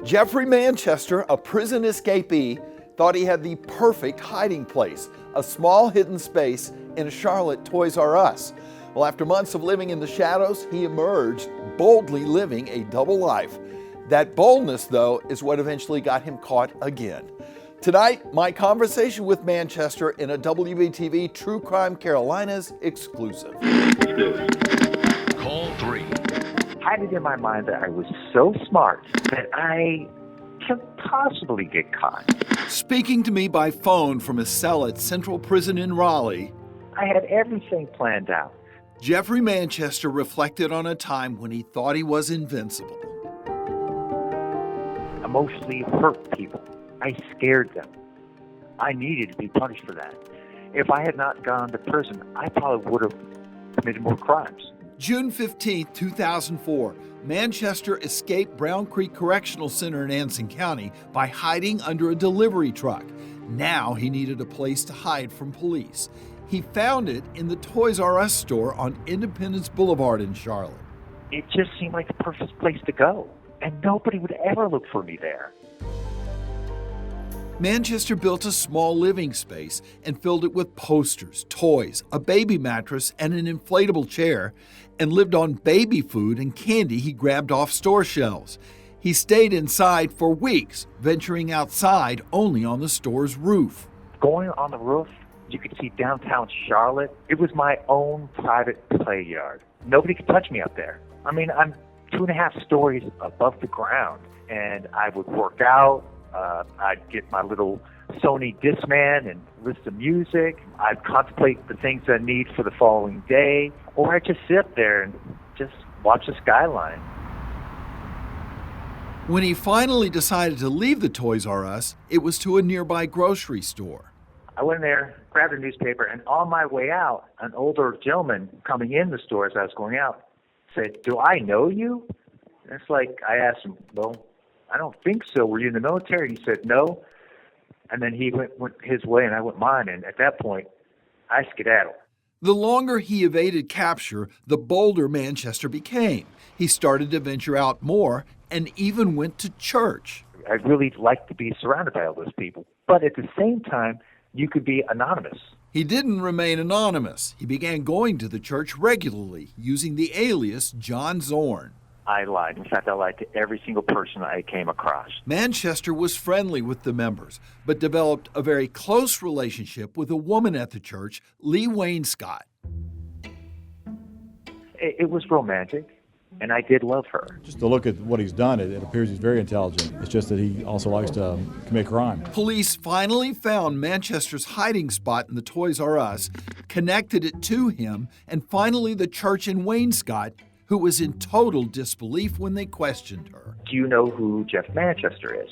Jeffrey Manchester, a prison escapee, thought he had the perfect hiding place, a small hidden space in a Charlotte Toys R Us. Well, after months of living in the shadows, he emerged, boldly living a double life. That boldness, though, is what eventually got him caught again. Tonight, my conversation with Manchester in a WBTV True Crime Carolinas exclusive. Call 3. I had it in my mind that I was so smart that I can't possibly get caught. Speaking to me by phone from his cell at Central Prison in Raleigh, I had everything planned out. Jeffrey Manchester reflected on a time when he thought he was invincible. Emotionally hurt people. I scared them. I needed to be punished for that. If I had not gone to prison, I probably would have committed more crimes. June 15, 2004, Manchester escaped Brown Creek Correctional Center in Anson County by hiding under a delivery truck. Now he needed a place to hide from police. He found it in the Toys R Us store on Independence Boulevard in Charlotte. It just seemed like the perfect place to go, and nobody would ever look for me there. Manchester built a small living space and filled it with posters, toys, a baby mattress, and an inflatable chair, and lived on baby food and candy he grabbed off store shelves. He stayed inside for weeks, venturing outside only on the store's roof. Going on the roof, you could see downtown Charlotte. It was my own private play yard. Nobody could touch me up there. I mean, I'm 2.5 stories above the ground, and I would work out. I'd get my little Sony Discman and listen to music. I'd contemplate the things I need for the following day, or I'd just sit there and just watch the skyline. When he finally decided to leave the Toys R Us, it was to a nearby grocery store. I went in there, grabbed a newspaper, and on my way out, an older gentleman coming in the store as I was going out said, "Do I know you?" And it's like, I asked him, "Well, I don't think so. Were you in the military?" And he said, "No." And then he went his way and I went mine. And at that point, I skedaddled. The longer he evaded capture, the bolder Manchester became. He started to venture out more and even went to church. I really liked to be surrounded by all those people. But at the same time, you could be anonymous. He didn't remain anonymous. He began going to the church regularly, using the alias John Zorn. I lied. In fact, I lied to every single person I came across. Manchester was friendly with the members, but developed a very close relationship with a woman at the church, Lee Wainscott. It was romantic, and I did love her. Just to look at what he's done, it appears he's very intelligent. It's just that he also likes to commit crime. Police finally found Manchester's hiding spot in the Toys R Us, connected it to him, and finally the church in Wainscott, who was in total disbelief when they questioned her. Do you know who Jeff Manchester is?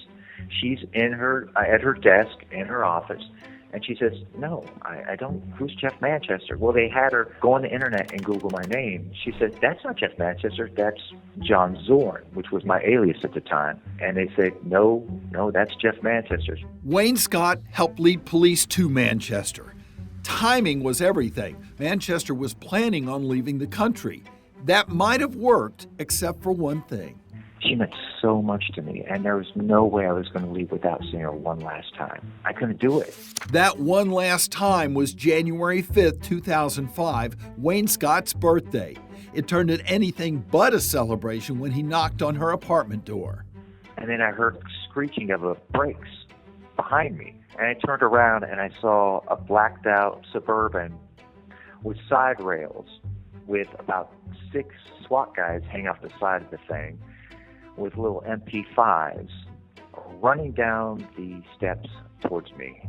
She's at her desk in her office, and she says, "No, I don't. Who's Jeff Manchester?" Well, they had her go on the internet and Google my name. She said, "That's not Jeff Manchester, that's John Zorn," which was my alias at the time. And they said, no, that's Jeff Manchester. Wainscott helped lead police to Manchester. Timing was everything. Manchester was planning on leaving the country. That might have worked, except for one thing. She meant so much to me, and there was no way I was going to leave without seeing her one last time. I couldn't do it. That one last time was January 5th, 2005, Wainscott's birthday. It turned into anything but a celebration when he knocked on her apartment door. And then I heard screeching of brakes behind me, and I turned around and I saw a blacked out Suburban with side rails with about 6 SWAT guys hanging off the side of the thing with little MP5s running down the steps towards me.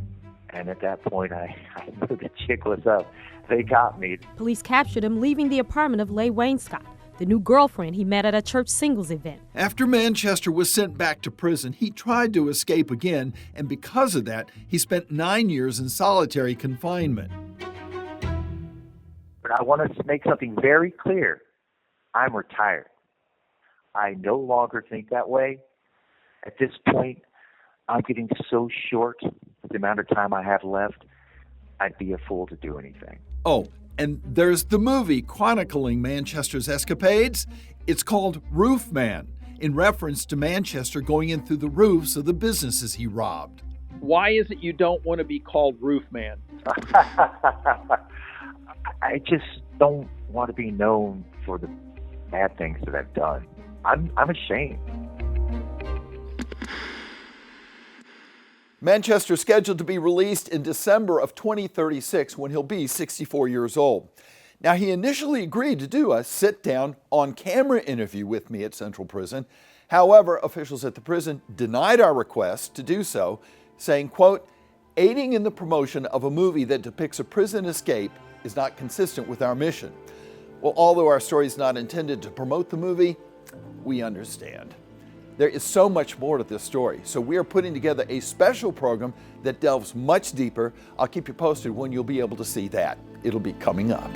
And at that point, I knew the chick was up. They got me. Police captured him leaving the apartment of Leigh Wainscott, the new girlfriend he met at a church singles event. After Manchester was sent back to prison, he tried to escape again, and because of that, he spent 9 years in solitary confinement. But I want to make something very clear. I'm retired. I no longer think that way. At this point, I'm getting so short with the amount of time I have left, I'd be a fool to do anything. Oh, And there's the movie chronicling Manchester's escapades. It's called Roofman, in reference to Manchester going in through the roofs of the businesses he robbed. Why is it you don't want to be called Roofman? I just don't want to be known for the bad things that I've done. I'm ashamed. Manchester's scheduled to be released in December of 2036 when he'll be 64 years old. Now, he initially agreed to do a sit-down, on-camera interview with me at Central Prison. However, officials at the prison denied our request to do so, saying, quote, aiding in the promotion of a movie that depicts a prison escape is not consistent with our mission. Well, although our story is not intended to promote the movie, we understand. There is so much more to this story, so we are putting together a special program that delves much deeper. I'll keep you posted when you'll be able to see that. It'll be coming up.